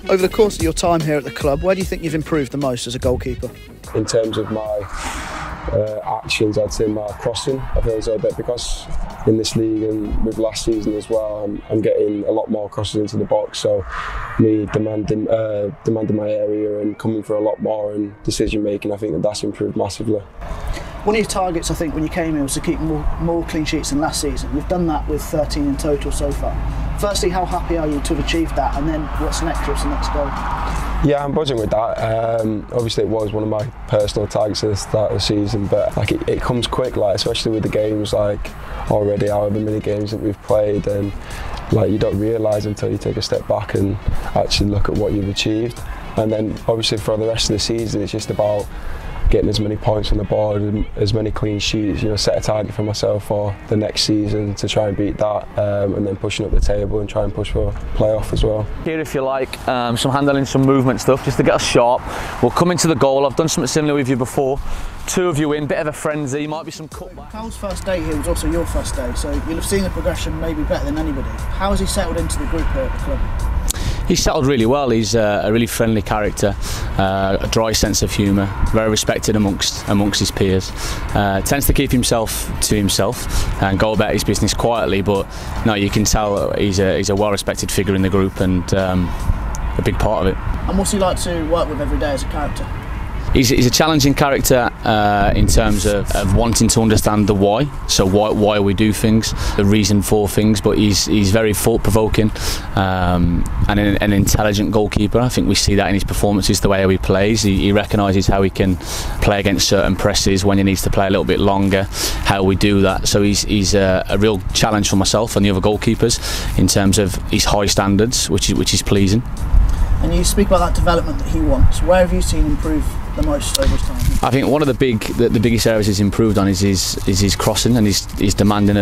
Over the course of your time here at the club, where do you think you've improved the most as a goalkeeper? In terms of my actions, I'd say my crossing. I feel as though that because in this league and with last season as well, I'm getting a lot more crosses into the box. So me demanding my area and coming for a lot more and decision making, I think that's improved massively. One of your targets, I think, when you came in was to keep more clean sheets than last season. You've done that with 13 in total so far. Firstly, how happy are you to have achieved that? And then what's next? What's the next goal? Yeah, I'm buzzing with that. Obviously, it was one of my personal targets at the start of the season, but like it comes quick, like especially with the games, like already however many games that we've played, and like you don't realise until you take a step back and actually look at what you've achieved. And then obviously for the rest of the season, it's just about getting as many points on the board and as many clean sheets, set a target for myself for the next season to try and beat that, and then pushing up the table and try and push for playoff as well. Here, if you like, some handling, some movement stuff, just to get us sharp. We'll come into the goal. I've done something similar with you before. Two of you in, bit of a frenzy, might be some cutback. Carl's first day here was also your first day, so you'll have seen the progression maybe better than anybody. How has he settled into the group here at the club? He's settled really well. He's a really friendly character, a dry sense of humour, very respected amongst his peers. Tends to keep himself to himself and go about his business quietly, but no, you can tell he's a well-respected figure in the group and a big part of it. And what's he like to work with every day as a character? He's a challenging character in terms of wanting to understand the why, so why we do things, the reason for things, but he's very thought-provoking and an intelligent goalkeeper. I think we see that in his performances, the way he plays. He recognises how he can play against certain presses, when he needs to play a little bit longer, how we do that. So he's a real challenge for myself and the other goalkeepers in terms of his high standards, which is pleasing. And you speak about that development that he wants. Where have you seen improve the most over his time? I think one of the biggest areas he's improved on is his crossing and his commanding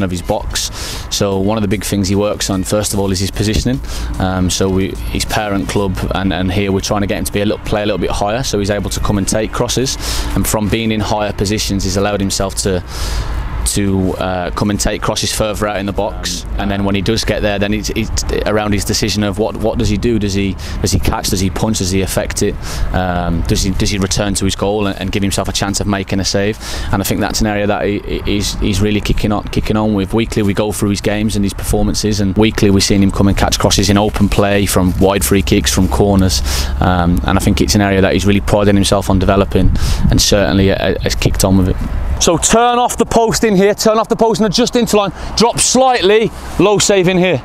of his box. So one of the big things he works on first of all is his positioning. His parent club and here we're trying to get him to play a little bit higher, so he's able to come and take crosses, and from being in higher positions he's allowed himself to come and take crosses further out in the box, and then when he does get there, then it's around his decision of what does he do? Does he catch? Does he punch? Does he affect it? Does he return to his goal and give himself a chance of making a save? And I think that's an area that he's really kicking on with. Weekly we go through his games and his performances, and weekly we're seeing him come and catch crosses in open play, from wide free kicks, from corners, and I think it's an area that he's really priding himself on developing, and certainly has kicked on with it. So turn off the post in here, turn off the post and adjust into line, drop slightly, low save in here.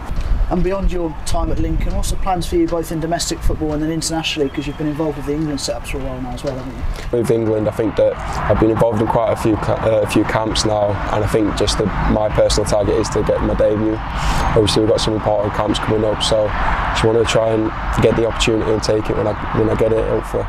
And beyond your time at Lincoln, what's the plans for you both in domestic football and then internationally, because you've been involved with the England setups for a while now as well, haven't you? With England, I think that I've been involved in quite a few camps now, and I think just my personal target is to get my debut. Obviously we've got some important camps coming up, so just want to try and get the opportunity and take it when I get it, hopefully.